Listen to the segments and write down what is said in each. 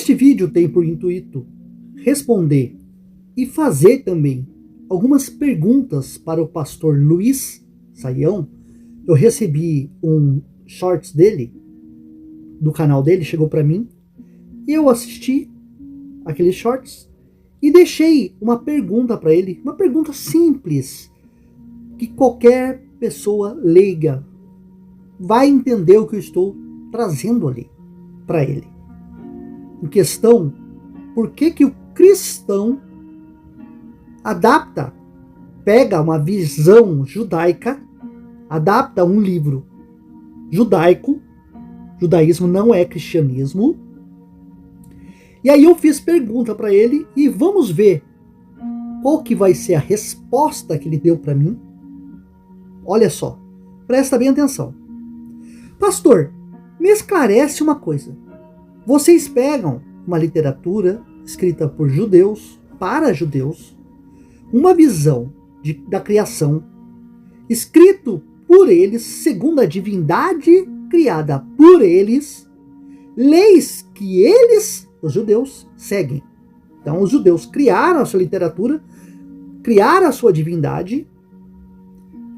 Este vídeo tem por intuito responder e fazer também algumas perguntas para o pastor Luiz Saião. Eu recebi um shorts dele, do canal dele, chegou para mim, e eu assisti aqueles shorts e deixei uma pergunta para ele, uma pergunta simples, que qualquer pessoa leiga vai entender o que eu estou trazendo ali para ele. Em questão, por que o cristão pega uma visão judaica, adapta um livro judaico, judaísmo não é cristianismo, e aí eu fiz pergunta para ele e vamos ver qual que vai ser a resposta que ele deu para mim. Olha só, presta bem atenção. Pastor, me esclarece uma coisa. Vocês pegam uma literatura escrita por judeus, para judeus, uma visão da criação, escrito por eles, segundo a divindade criada por eles, leis que eles, os judeus, seguem. Então os judeus criaram a sua literatura, criaram a sua divindade,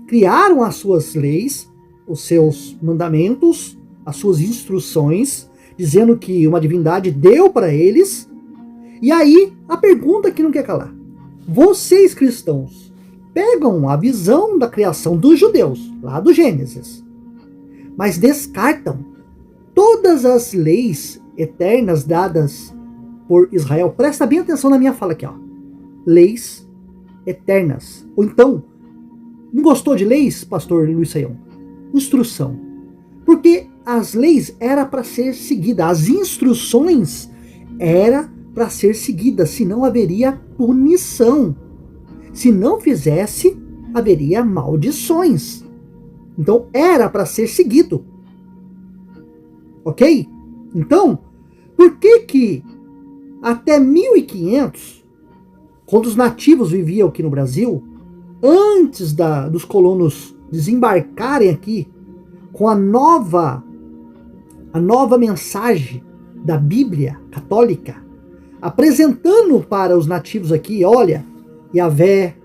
criaram as suas leis, os seus mandamentos, as suas instruções, dizendo que uma divindade deu para eles. E aí, a pergunta que não quer calar. Vocês cristãos pegam a visão da criação dos judeus, lá do Gênesis, mas descartam todas as leis eternas dadas por Israel. Presta bem atenção na minha fala aqui, ó. Leis eternas. Ou então, não gostou de leis, pastor Luiz Saião? Instrução. Porque as leis eram para ser seguidas, as instruções eram para ser seguidas, senão haveria punição. Se não fizesse, haveria maldições. Então era para ser seguido. Ok? Então, por que até 1500, quando os nativos viviam aqui no Brasil, antes dos colonos desembarcarem aqui com a nova mensagem da Bíblia católica, apresentando para os nativos aqui, olha, Yahvé,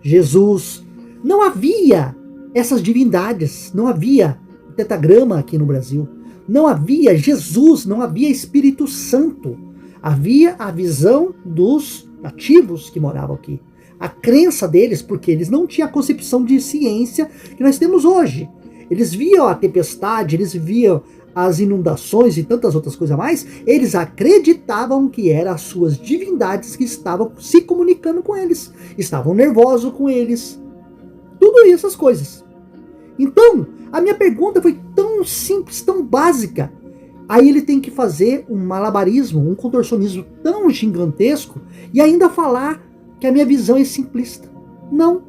Jesus, não havia essas divindades, não havia tetragrama aqui no Brasil, não havia Jesus, não havia Espírito Santo, havia a visão dos nativos que moravam aqui, a crença deles, porque eles não tinham a concepção de ciência que nós temos hoje. Eles viam a tempestade, eles viam as inundações e tantas outras coisas mais, eles acreditavam que eram as suas divindades que estavam se comunicando com eles, estavam nervosos com eles, tudo essas coisas. Então, a minha pergunta foi tão simples, tão básica. Aí ele tem que fazer um malabarismo, um contorcionismo tão gigantesco e ainda falar que a minha visão é simplista. Não.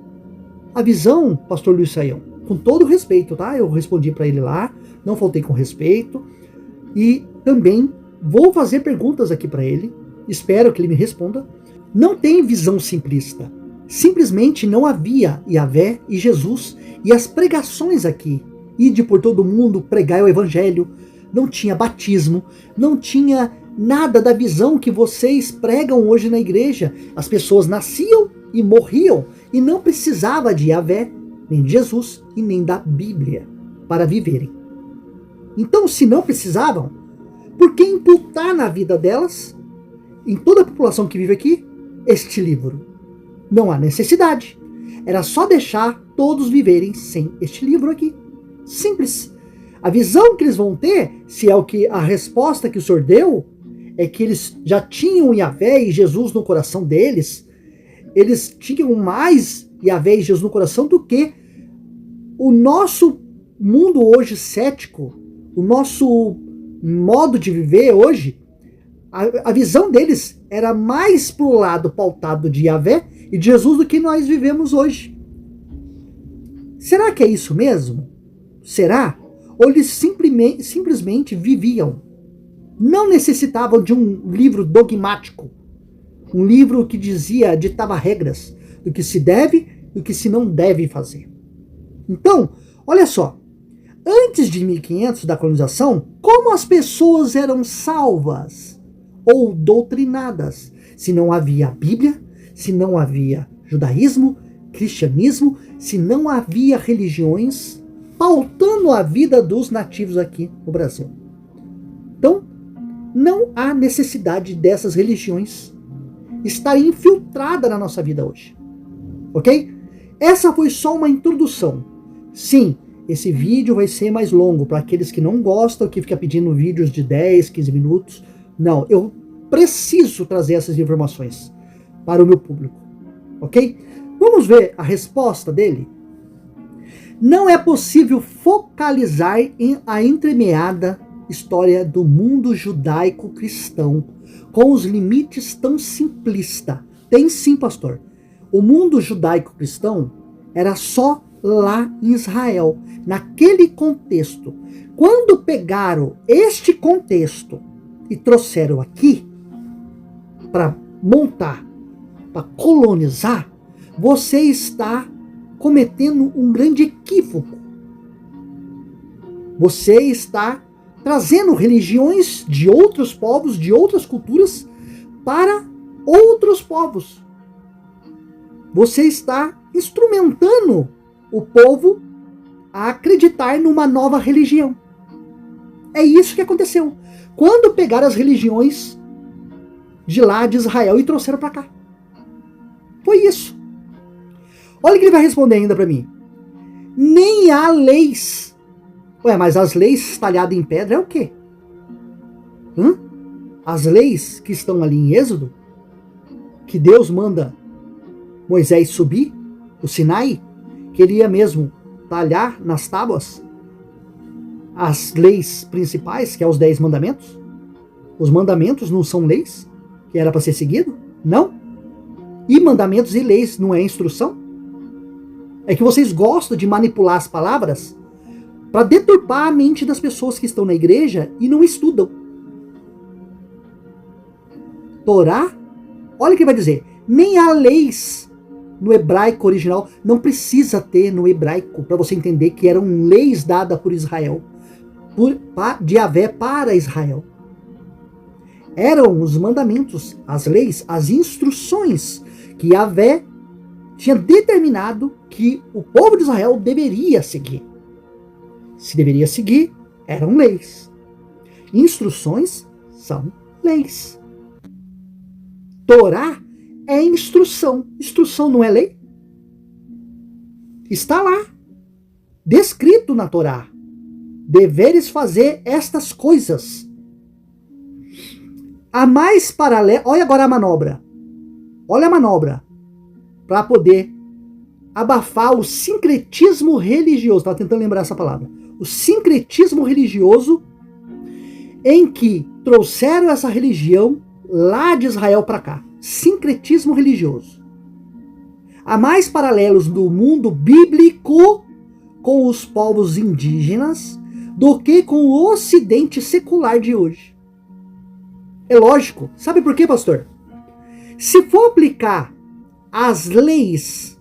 A visão, pastor Luiz Saião, com todo respeito, tá? Eu respondi para ele lá, não faltei com respeito. E também vou fazer perguntas aqui para ele. Espero que ele me responda. Não tem visão simplista. Simplesmente não havia Yahvé e Jesus. E as pregações aqui, ide por todo mundo, pregai o evangelho. Não tinha batismo, não tinha nada da visão que vocês pregam hoje na igreja. As pessoas nasciam e morriam e não precisava de Yahvé, nem de Jesus e nem da Bíblia para viverem. Então, se não precisavam, por que imputar na vida delas, em toda a população que vive aqui, este livro? Não há necessidade. Era só deixar todos viverem sem este livro aqui. Simples. A visão que eles vão ter, se é a resposta que o Senhor deu, é que eles já tinham Yahvé e Jesus no coração deles. Eles tinham mais Yahvé e Jesus no coração do que o nosso mundo hoje cético, o nosso modo de viver hoje. A visão deles era mais pro lado pautado de Yahvé e de Jesus do que nós vivemos hoje. Será que é isso mesmo? Será? Ou eles simplesmente viviam? Não necessitavam de um livro dogmático, um livro que ditava regras do que se deve e do que se não deve fazer. Então, olha só, antes de 1500 da colonização, como as pessoas eram salvas? ou doutrinadas. Se não havia a Bíblia, se não havia judaísmo, cristianismo, se não havia religiões pautando a vida dos nativos aqui no Brasil. Então, não há necessidade dessas religiões estarem infiltradas na nossa vida hoje. Ok? Essa foi só uma introdução. Sim, esse vídeo vai ser mais longo para aqueles que não gostam, que ficam pedindo vídeos de 10, 15 minutos. Não, eu preciso trazer essas informações para o meu público. Ok? Vamos ver a resposta dele? Não é possível focalizar em a entremeada história do mundo judaico-cristão com os limites tão simplistas. Tem sim, pastor. O mundo judaico-cristão era só lá em Israel, naquele contexto. Quando pegaram este contexto e trouxeram aqui para montar, para colonizar, você está cometendo um grande equívoco. Você está trazendo religiões de outros povos, de outras culturas, para outros povos. Você está instrumentando o povo a acreditar numa nova religião. É isso que aconteceu. Quando pegaram as religiões de lá de Israel e trouxeram para cá. Foi isso. Olha o que ele vai responder ainda para mim. Nem há leis. Ué, mas as leis talhadas em pedra é o quê? As leis que estão ali em Êxodo, que Deus manda Moisés subir, o Sinai, que ele ia mesmo talhar nas tábuas as leis principais, que é os 10 mandamentos. Os mandamentos não são leis, que era para ser seguido? Não. E mandamentos e leis não é instrução? É que vocês gostam de manipular as palavras para deturpar a mente das pessoas que estão na igreja e não estudam. Torá, olha o que vai dizer. Nem há leis no hebraico original. Não precisa ter no hebraico para você entender que eram leis dadas por Israel, de Yahvé para Israel. Eram os mandamentos, as leis, as instruções que Yahvé tinha determinado que o povo de Israel deveria seguir. Se deveria seguir, eram leis. Instruções são leis. Torá é instrução. Instrução não é lei? Está lá, descrito na Torá. Deveres fazer estas coisas. A mais paralela... Olha agora a manobra. Olha a manobra. Para poder abafar o sincretismo religioso. Estava tentando lembrar essa palavra. O sincretismo religioso em que trouxeram essa religião lá de Israel para cá. Sincretismo religioso. Há mais paralelos do mundo bíblico com os povos indígenas do que com o ocidente secular de hoje. É lógico. Sabe por quê, pastor? Se for aplicar as leis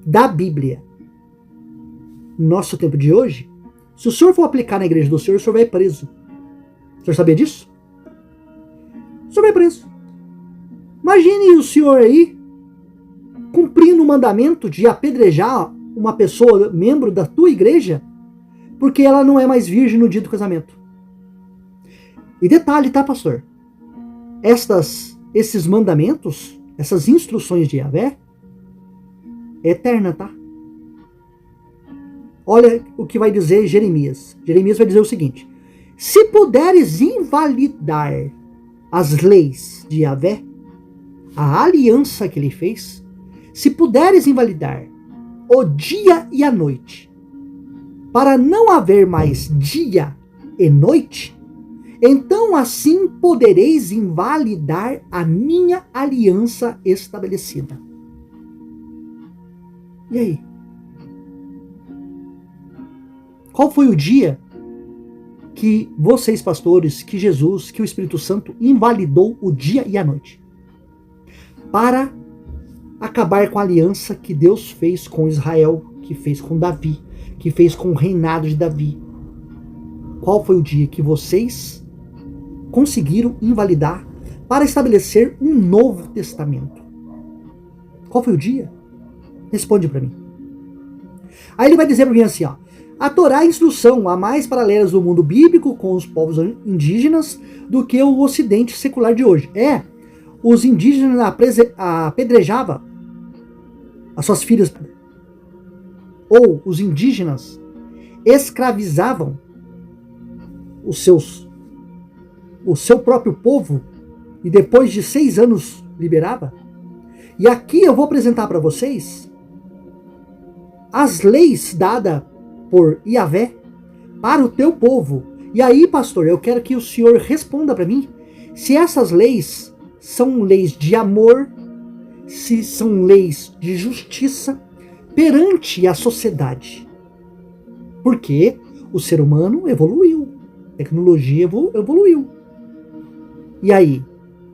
da Bíblia no nosso tempo de hoje, se o senhor for aplicar na igreja do senhor, o senhor vai preso. O senhor sabia disso? O senhor vai preso. Imagine o senhor aí cumprindo o mandamento de apedrejar uma pessoa, membro da tua igreja, porque ela não é mais virgem no dia do casamento. E detalhe, tá, pastor? Esses mandamentos, essas instruções de Yahvé, é eterna, tá? Olha o que vai dizer Jeremias. Jeremias vai dizer o seguinte: se puderes invalidar as leis de Yahvé, a aliança que ele fez, se puderes invalidar o dia e a noite, para não haver mais dia e noite, então assim podereis invalidar a minha aliança estabelecida. E aí? Qual foi o dia que vocês, pastores, que Jesus, que o Espírito Santo invalidou o dia e a noite? Para acabar com a aliança que Deus fez com Israel, que fez com Davi, que fez com o reinado de Davi. Qual foi o dia que vocês conseguiram invalidar para estabelecer um novo testamento. Qual foi o dia? Responde para mim. Aí ele vai dizer para mim assim, ó: a Torá é a instrução a mais paralelas do mundo bíblico com os povos indígenas do que o ocidente secular de hoje. Os indígenas apedrejavam as suas filhas, ou os indígenas escravizavam o seu próprio povo e depois de 6 anos liberava. E aqui eu vou apresentar para vocês as leis dadas por Yahvé para o teu povo. E aí, pastor, eu quero que o senhor responda para mim se essas leis são leis de amor, se são leis de justiça perante a sociedade. Porque o ser humano evoluiu, a tecnologia evoluiu. E aí,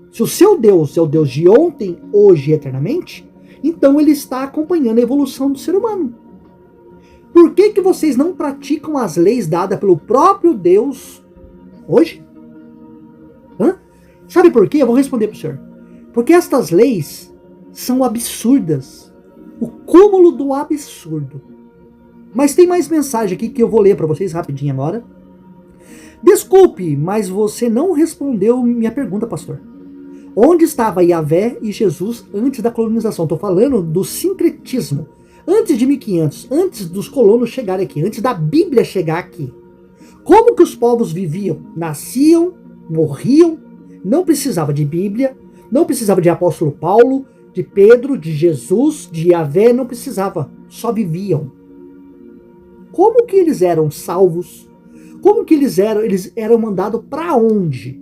se o seu Deus é o Deus de ontem, hoje e eternamente, então ele está acompanhando a evolução do ser humano. Por que vocês não praticam as leis dadas pelo próprio Deus hoje? Sabe por quê? Eu vou responder para o senhor. Porque estas leis são absurdas. O cúmulo do absurdo. Mas tem mais mensagem aqui que eu vou ler para vocês rapidinho agora. Desculpe, mas você não respondeu minha pergunta, pastor. Onde estava Yahvé e Jesus antes da colonização? Estou falando do sincretismo. Antes de 1500, antes dos colonos chegarem aqui, antes da Bíblia chegar aqui. Como que os povos viviam? Nasciam, morriam, não precisava de Bíblia, não precisava de apóstolo Paulo, de Pedro, de Jesus, de Yahvé, não precisava, só viviam. Como que eles eram salvos? Como que eles eram mandados para onde?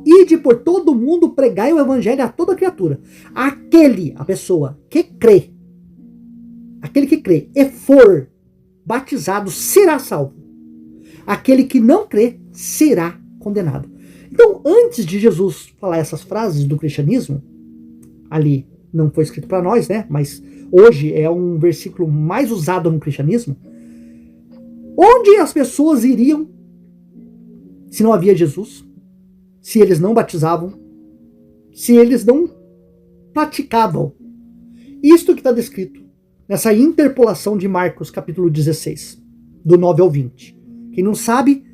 Ide por todo mundo, pregai o evangelho a toda criatura. A pessoa que crê, aquele que crê e for batizado será salvo. Aquele que não crê será condenado. Então, antes de Jesus falar essas frases do cristianismo, ali não foi escrito para nós, né? Mas hoje é um versículo mais usado no cristianismo. Onde as pessoas iriam se não havia Jesus? Se eles não batizavam? Se eles não praticavam? Isto que está descrito nessa interpolação de Marcos capítulo 16, do 9 ao 20. Quem não sabe,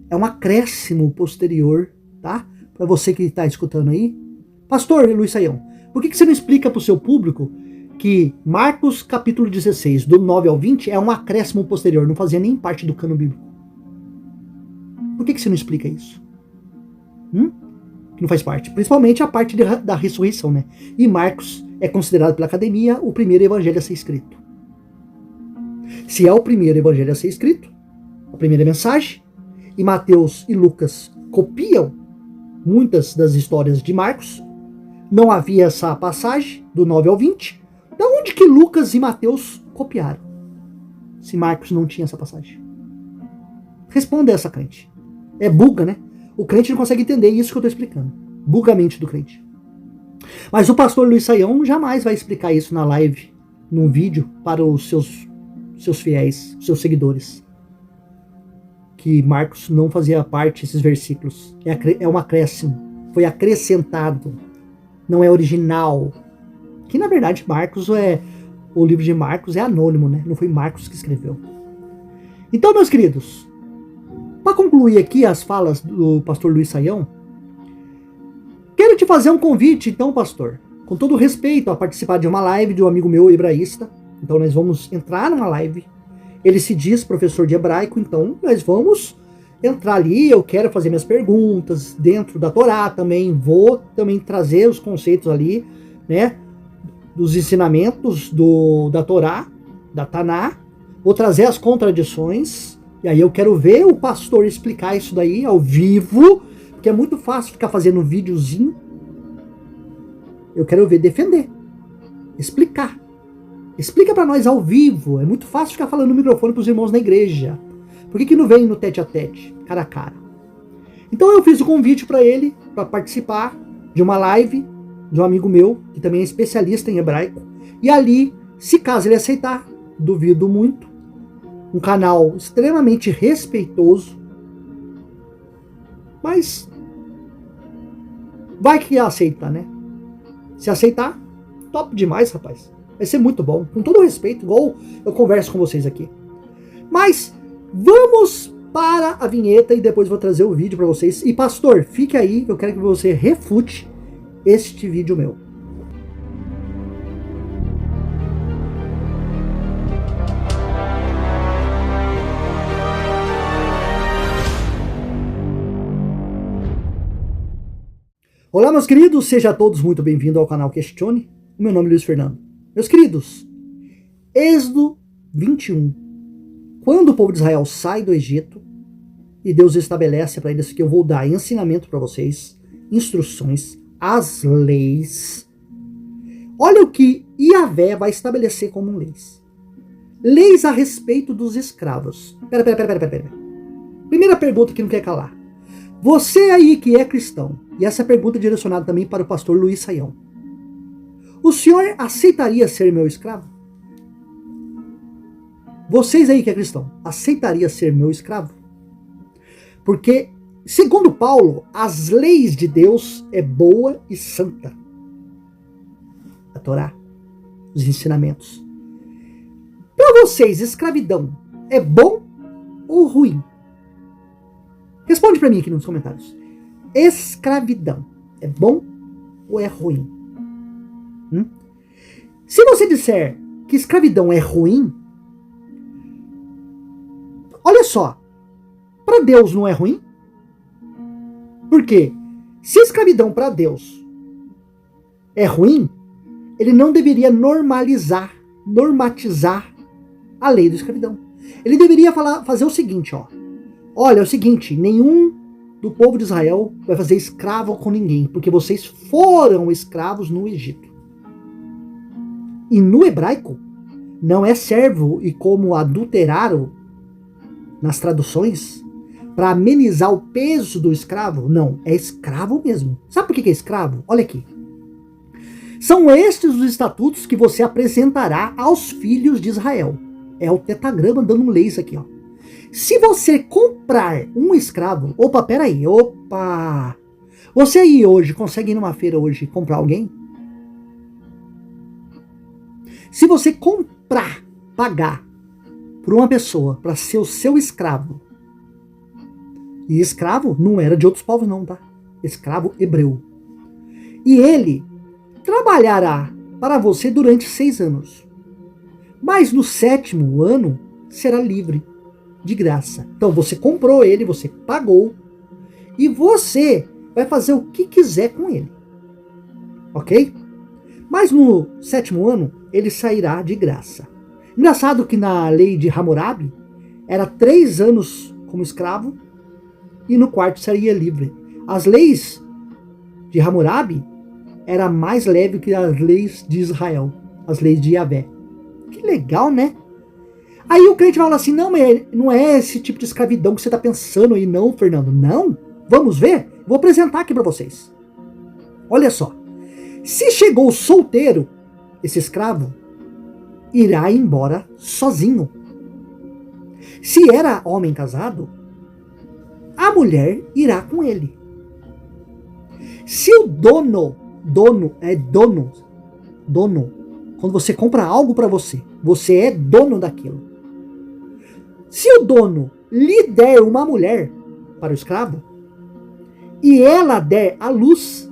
é um acréscimo posterior, tá? Para você que está escutando aí. Pastor Luiz Saião, por que você não explica para o seu público que Marcos capítulo 16, do 9 ao 20, é um acréscimo posterior, não fazia nem parte do cânon bíblico? Por que você não explica isso? Que não faz parte. Principalmente a parte da ressurreição, né? E Marcos é considerado pela academia o primeiro evangelho a ser escrito. Se é o primeiro evangelho a ser escrito, a primeira mensagem, e Mateus e Lucas copiam muitas das histórias de Marcos, não havia essa passagem do 9 ao 20, da onde que Lucas e Mateus copiaram? Se Marcos não tinha essa passagem. Responda essa, crente. É buga, né? O crente não consegue entender isso que eu estou explicando. Buga a mente do crente. Mas o pastor Luiz Saião jamais vai explicar isso na live, num vídeo, para os seus fiéis, seus seguidores. Que Marcos não fazia parte desses versículos. É um acréscimo. Foi acrescentado. Não é original. Que na verdade o livro de Marcos é anônimo, né? Não foi Marcos que escreveu. Então, meus queridos, para concluir aqui as falas do pastor Luiz Saião, quero te fazer um convite, então, pastor, com todo respeito, a participar de uma live de um amigo meu hebraísta. Então nós vamos entrar numa live. Ele se diz professor de hebraico, então nós vamos entrar ali. Eu quero fazer minhas perguntas dentro da Torá também. Vou também trazer os conceitos ali, né, dos ensinamentos da Torá, da Taná. Vou trazer as contradições. E aí eu quero ver o pastor explicar isso daí ao vivo, porque é muito fácil ficar fazendo videozinho. Eu quero ver defender, explicar. Explica para nós ao vivo. É muito fácil ficar falando no microfone para os irmãos na igreja. Por que não vem no tete a tete, cara a cara? Então eu fiz o convite para ele, para participar de uma live de um amigo meu, que também é especialista em hebraico. E ali, se caso ele aceitar, duvido muito, um canal extremamente respeitoso, mas Vai que aceita, né? Se aceitar, top demais, rapaz. Vai ser muito bom, com todo respeito, igual eu converso com vocês aqui. Mas vamos para a vinheta e depois vou trazer o vídeo para vocês. E pastor, fique aí, que eu quero que você refute este vídeo meu. Olá, meus queridos, sejam todos muito bem-vindos ao canal Questione. O meu nome é Luiz Fernando. Meus queridos, Êxodo 21. Quando o povo de Israel sai do Egito, e Deus estabelece para eles que eu vou dar ensinamento para vocês, instruções, as leis. Olha o que Yahvé vai estabelecer como leis. Leis a respeito dos escravos. Pera. Primeira pergunta que não quer calar. Você aí que é cristão, e essa pergunta é direcionada também para o pastor Luiz Saião. O senhor aceitaria ser meu escravo? Vocês aí que é cristão, aceitaria ser meu escravo? Porque, segundo Paulo, as leis de Deus é boa e santa. A Torá, os ensinamentos. Para vocês, escravidão é bom ou ruim? Responde para mim aqui nos comentários. Escravidão é bom ou é ruim? Se você disser que escravidão é ruim, olha só, para Deus não é ruim? Porque se escravidão para Deus é ruim, ele não deveria normatizar a lei da escravidão. Ele deveria fazer o seguinte, ó. Olha, é o seguinte, nenhum do povo de Israel vai fazer escravo com ninguém, porque vocês foram escravos no Egito. E no hebraico, não é servo e como adulteraram nas traduções, para amenizar o peso do escravo. Não, é escravo mesmo. Sabe por que é escravo? Olha aqui. São estes os estatutos que você apresentará aos filhos de Israel. É o tetagrama dando leis aqui, ó. Se você comprar um escravo... Opa, peraí. Opa! Você aí hoje, consegue ir numa feira hoje e comprar alguém? Se você comprar, pagar por uma pessoa para ser o seu escravo, e escravo não era de outros povos não, tá? Escravo hebreu. E ele trabalhará para você durante 6 anos. Mas no 7º ano será livre, de graça. Então você comprou ele, você pagou, e você vai fazer o que quiser com ele. Ok? Mas no 7º ano, ele sairá de graça. Engraçado que na lei de Hammurabi, era 3 anos como escravo, e no 4º seria livre. As leis de Hammurabi era mais leve que as leis de Israel, as leis de Yahvé. Que legal, né? Aí o crente fala assim, não, mas não é esse tipo de escravidão que você está pensando aí não, Fernando. Não? Vamos ver? Vou apresentar aqui para vocês. Olha só. Se chegou solteiro, esse escravo irá embora sozinho. Se era homem casado, a mulher irá com ele. Se o dono, quando você compra algo para você, você é dono daquilo. Se o dono lhe der uma mulher para o escravo, e ela der à luz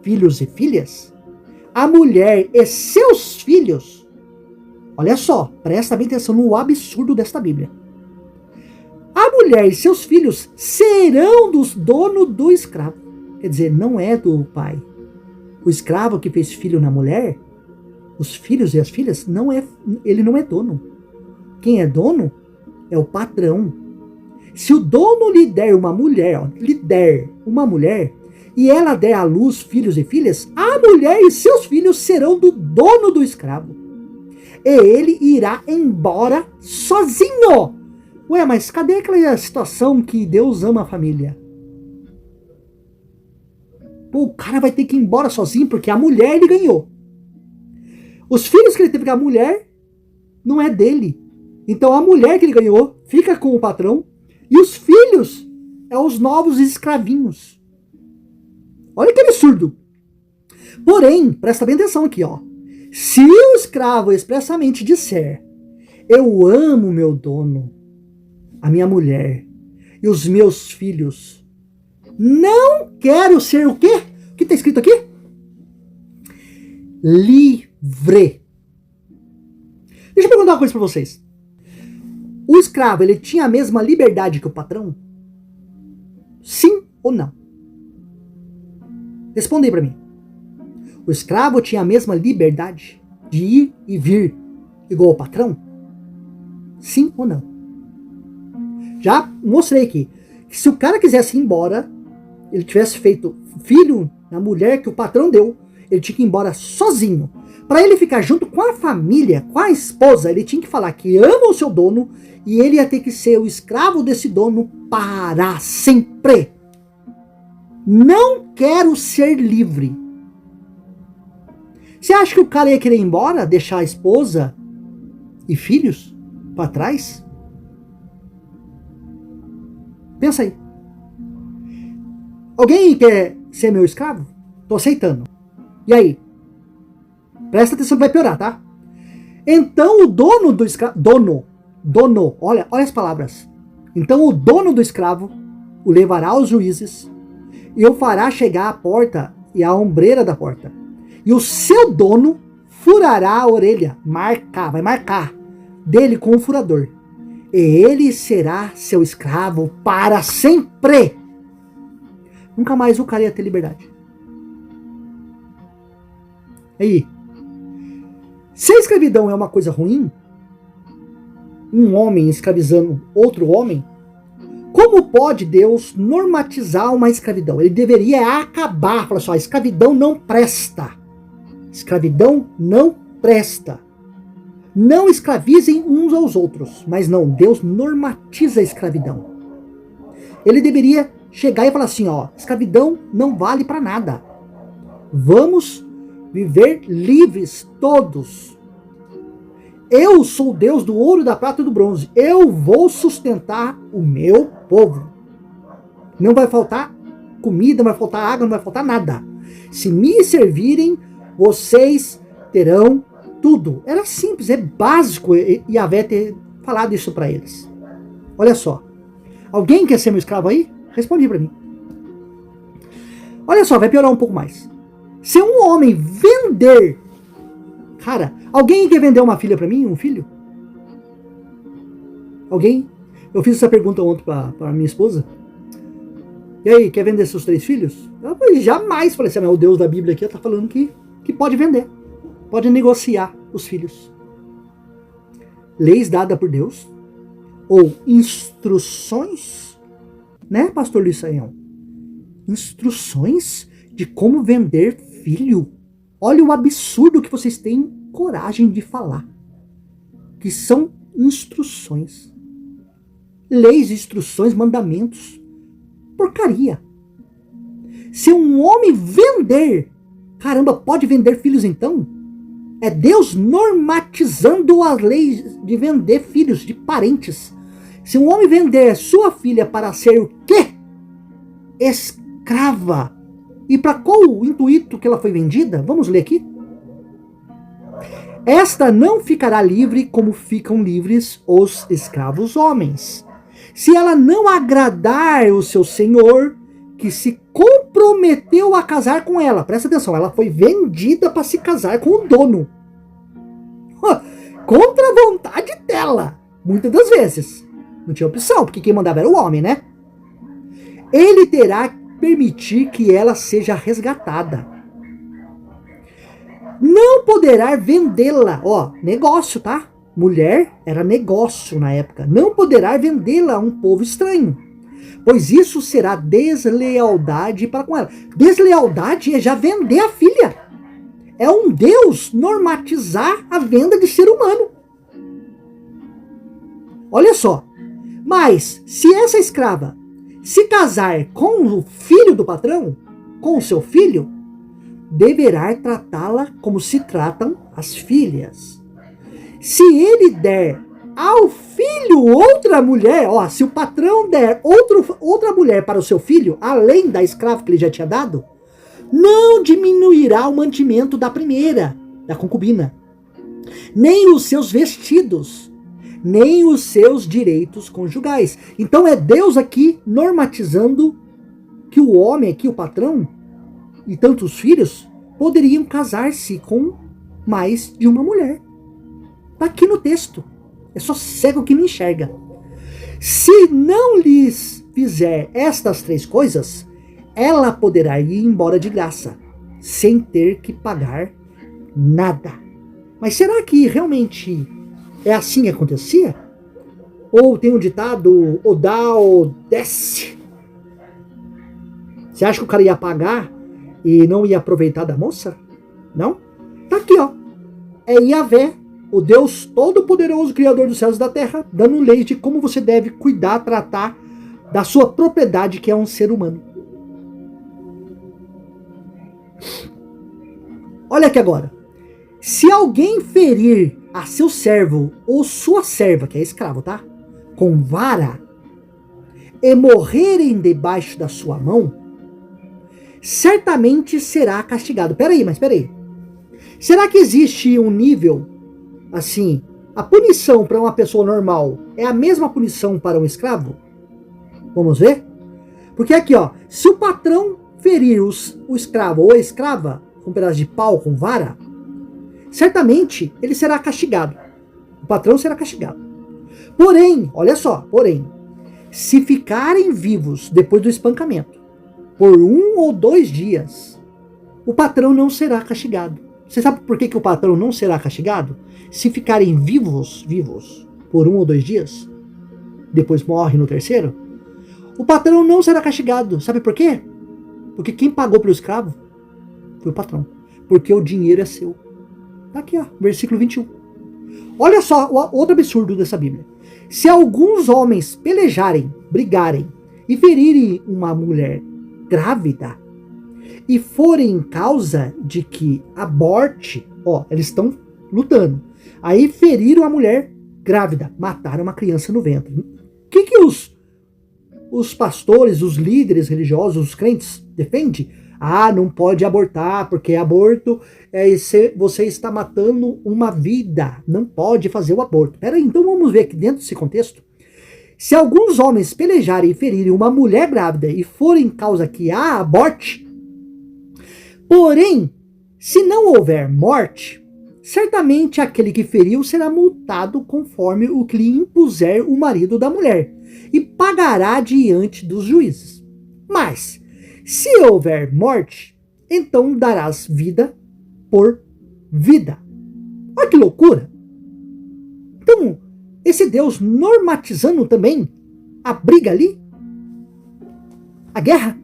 filhos e filhas, a mulher e seus filhos, olha só, presta bem atenção no absurdo desta Bíblia. A mulher e seus filhos serão dos donos do escravo. Quer dizer, não é do pai. O escravo que fez filho na mulher, os filhos e as filhas, ele não é dono. Quem é dono é o patrão. Se o dono lhe der uma mulher, e ela der à luz filhos e filhas, a mulher e seus filhos serão do dono do escravo. E ele irá embora sozinho. Ué, mas cadê aquela situação que Deus ama a família? Pô, o cara vai ter que ir embora sozinho porque a mulher ele ganhou. Os filhos que ele teve com a mulher não é dele. Então a mulher que ele ganhou fica com o patrão e os filhos é os novos escravinhos. Olha que absurdo. Porém, presta bem atenção aqui, ó. Se o escravo expressamente disser: eu amo meu dono, a minha mulher e os meus filhos, não quero ser o quê? O que está escrito aqui? Livre. Deixa eu perguntar uma coisa para vocês. O escravo, ele tinha a mesma liberdade que o patrão? Sim ou não? Responde aí para mim. O escravo tinha a mesma liberdade de ir e vir igual ao patrão? Sim ou não? Já mostrei aqui que se o cara quisesse ir embora, ele tivesse feito filho na mulher que o patrão deu, ele tinha que ir embora sozinho. Para ele ficar junto com a família, com a esposa, ele tinha que falar que ama o seu dono e ele ia ter que ser o escravo desse dono para sempre. Não quero ser livre. Você acha que o cara ia querer ir embora, deixar a esposa e filhos para trás? Pensa aí. Alguém quer ser meu escravo? Tô aceitando. E aí? Presta atenção que vai piorar, tá? Então o dono do escravo... Dono, olha as palavras. Então o dono do escravo o levará aos juízes e o fará chegar à porta e à ombreira da porta. E o seu dono furará a orelha, vai marcar dele com o furador. E ele será seu escravo para sempre. Nunca mais o cara ia ter liberdade. Aí, se a escravidão é uma coisa ruim, um homem escravizando outro homem, como pode Deus normatizar uma escravidão? Ele deveria acabar, falar só, a escravidão não presta. Escravidão não presta. Não escravizem uns aos outros. Mas não, Deus normatiza a escravidão. Ele deveria chegar e falar assim, ó, escravidão não vale para nada. Vamos viver livres todos. Eu sou o Deus do ouro, da prata e do bronze. Eu vou sustentar o meu povo. Não vai faltar comida, não vai faltar água, não vai faltar nada. Se me servirem, vocês terão tudo. Era simples, é básico Yahvé ter falado isso para eles. Olha só. Alguém quer ser meu escravo aí? Responde para mim. Olha só, vai piorar um pouco mais. Se um homem vender... Cara, alguém quer vender uma filha para mim? Um filho? Alguém? Eu fiz essa pergunta ontem para minha esposa. E aí, quer vender seus 3 filhos? Ela falou, jamais. Falei assim, o Deus da Bíblia aqui está falando que pode vender. Pode negociar os filhos. Leis dadas por Deus. Ou instruções. Né, pastor Luiz Saião? Instruções de como vender filho. Olha o absurdo que vocês têm coragem de falar. Que são instruções. Leis, instruções, mandamentos. Porcaria. Se um homem vender... Caramba, pode vender filhos então? É Deus normatizando as leis de vender filhos, de parentes. Se um homem vender sua filha para ser o quê? Escrava. E para qual o intuito que ela foi vendida? Vamos ler aqui. Esta não ficará livre como ficam livres os escravos homens. Se ela não agradar o seu senhor, que se comprometeu a casar com ela. Presta atenção, ela foi vendida para se casar com o dono. Contra a vontade dela. Muitas das vezes. Não tinha opção, porque quem mandava era o homem, né? Ele terá que permitir que ela seja resgatada. Não poderá vendê-la. Ó, negócio, tá? Mulher era negócio na época. Não poderá vendê-la a um povo estranho, pois isso será deslealdade para com ela. Deslealdade é já vender a filha. É um Deus normatizar a venda de ser humano. Olha só. Mas, se essa escrava se casar com o filho do patrão, com o seu filho, deverá tratá-la como se tratam as filhas. Se ele der ao filho outra mulher, ó, se o patrão der outra mulher para o seu filho, além da escrava que ele já tinha dado, não diminuirá o mantimento da primeira, da concubina, nem os seus vestidos, nem os seus direitos conjugais. Então é Deus aqui normatizando que o homem aqui, o patrão, e tantos filhos, poderiam casar-se com mais de uma mulher. Está aqui no texto. É só cego que não enxerga. Se não lhes fizer estas 3 coisas, ela poderá ir embora de graça, sem ter que pagar nada. Mas será que realmente é assim que acontecia? Ou tem um ditado, o dá ou desce? Você acha que o cara ia pagar e não ia aproveitar da moça? Não? Tá aqui, ó. É Yahvé, o Deus Todo-Poderoso, Criador dos céus e da terra, dando leis de como você deve cuidar, tratar da sua propriedade, que é um ser humano. Olha aqui agora. Se alguém ferir a seu servo ou sua serva, que é escravo, tá? Com vara, e morrerem debaixo da sua mão, certamente será castigado. Peraí. Será que existe um nível, assim, a punição para uma pessoa normal é a mesma punição para um escravo? Vamos ver? Porque aqui, ó, se o patrão ferir o escravo ou a escrava com um pedaço de pau, com vara, certamente ele será castigado. O patrão será castigado. Porém, olha só, se ficarem vivos depois do espancamento, por 1 ou 2 dias, o patrão não será castigado. Você sabe por que o patrão não será castigado? Se ficarem vivos por 1 ou 2 dias, depois morre no 3º, o patrão não será castigado. Sabe por quê? Porque quem pagou pelo escravo foi o patrão. Porque o dinheiro é seu. Tá aqui, ó, versículo 21. Olha só outro absurdo dessa Bíblia. Se alguns homens pelejarem, brigarem e ferirem uma mulher grávida e forem causa de que aborte, ó, eles estão lutando. Aí feriram a mulher grávida, mataram uma criança no ventre. O que os pastores, os líderes religiosos, os crentes defendem? Ah, não pode abortar, porque aborto você está matando uma vida. Não pode fazer o aborto. Peraí, então vamos ver aqui dentro desse contexto. Se alguns homens pelejarem e ferirem uma mulher grávida e forem causa que há aborte, porém, se não houver morte, certamente aquele que feriu será multado conforme o que lhe impuser o marido da mulher e pagará diante dos juízes. Mas, se houver morte, então darás vida por vida. Olha que loucura! Então, esse Deus normatizando também a briga ali, a guerra,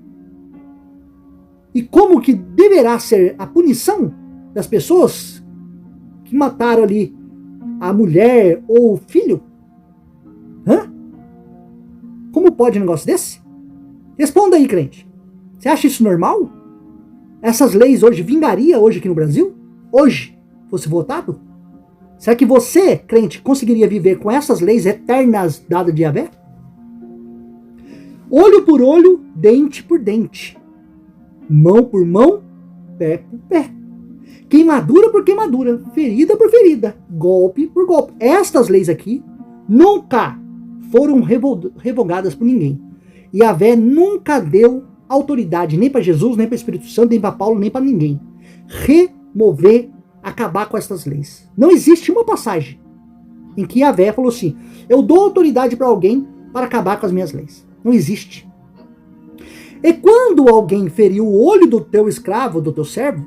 e como que deverá ser a punição das pessoas que mataram ali a mulher ou o filho? Hã? Como pode um negócio desse? Responda aí, crente. Você acha isso normal? Essas leis hoje vingaria hoje aqui no Brasil? Hoje fosse votado? Será que você, crente, conseguiria viver com essas leis eternas dadas de Yahvé? Olho por olho, dente por dente. Mão por mão, pé por pé. Queimadura por queimadura, ferida por ferida, golpe por golpe. Estas leis aqui nunca foram revogadas por ninguém. Yahvé nunca deu autoridade nem para Jesus, nem para o Espírito Santo, nem para Paulo, nem para ninguém. Remover, acabar com essas leis. Não existe uma passagem em que Yahvé falou assim: eu dou autoridade para alguém para acabar com as minhas leis. Não existe. E quando alguém ferir o olho do teu escravo, do teu servo,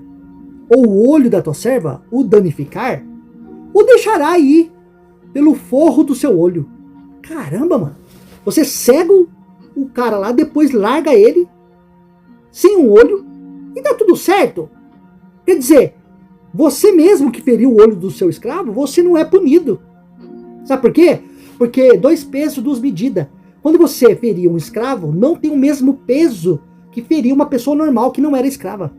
ou o olho da tua serva, o danificar, o deixará ir pelo forro do seu olho. Caramba, mano. Você cega o cara lá, depois larga ele sem um olho e dá tudo certo. Quer dizer, você mesmo que feriu o olho do seu escravo, você não é punido. Sabe por quê? Porque 2 pesos, 2 medidas. Quando você ferir um escravo, não tem o mesmo peso que ferir uma pessoa normal que não era escrava.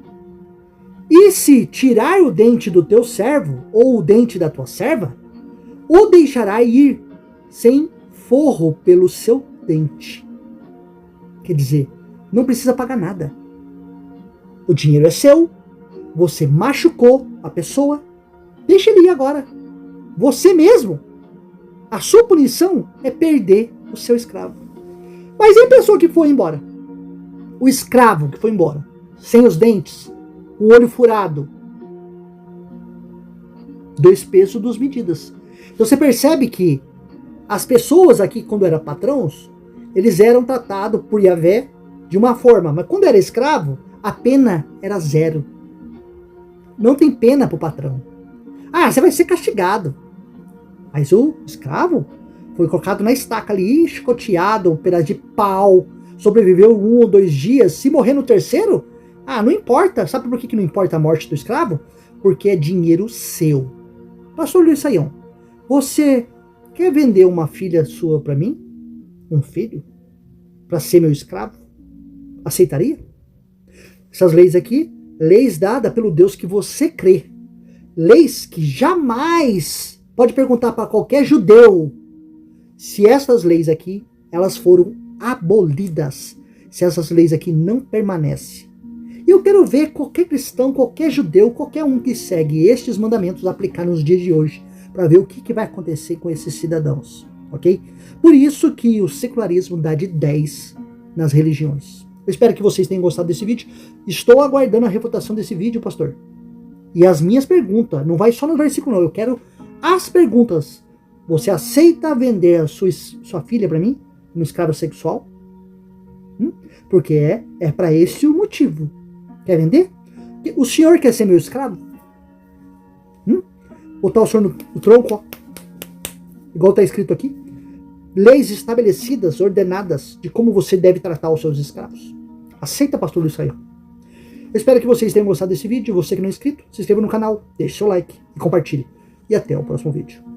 E se tirar o dente do teu servo ou o dente da tua serva, o deixará ir sem forro pelo seu dente. Quer dizer, não precisa pagar nada. O dinheiro é seu, você machucou a pessoa, deixa ele ir agora. Você mesmo. A sua punição é perder o seu escravo. Mas e a pessoa que foi embora? O escravo que foi embora, sem os dentes, com o olho furado. Dois pesos, duas medidas. Então você percebe que as pessoas aqui, quando eram patrões, eles eram tratados por Yahvé de uma forma, mas quando era escravo, a pena era 0. Não tem pena para o patrão. Ah, você vai ser castigado. Mas o escravo foi colocado na estaca ali, chicoteado, um pedaço de pau, sobreviveu 1 ou 2 dias, se morrer no terceiro, não importa. Sabe por que não importa a morte do escravo? Porque é dinheiro seu. Pastor Luiz Saião, você quer vender uma filha sua para mim? Um filho? Para ser meu escravo? Aceitaria? Essas leis aqui, leis dadas pelo Deus que você crê. Leis que jamais pode perguntar para qualquer judeu se essas leis aqui, elas foram abolidas, se essas leis aqui não permanecem. E eu quero ver qualquer cristão, qualquer judeu, qualquer um que segue estes mandamentos aplicar nos dias de hoje, para ver o que vai acontecer com esses cidadãos, ok? Por isso que o secularismo dá de 10 nas religiões. Eu espero que vocês tenham gostado desse vídeo. Estou aguardando a refutação desse vídeo, pastor. E as minhas perguntas, não vai só no versículo não, eu quero as perguntas. Você aceita vender a sua filha para mim, um escravo sexual? Porque é para esse o motivo. Quer vender? O senhor quer ser meu escravo? Botar o senhor no tronco, ó. Igual está escrito aqui. Leis estabelecidas, ordenadas, de como você deve tratar os seus escravos. Aceita, pastor Luiz Saião? Eu espero que vocês tenham gostado desse vídeo. Você que não é inscrito, se inscreva no canal, deixe seu like e compartilhe. E até o próximo vídeo.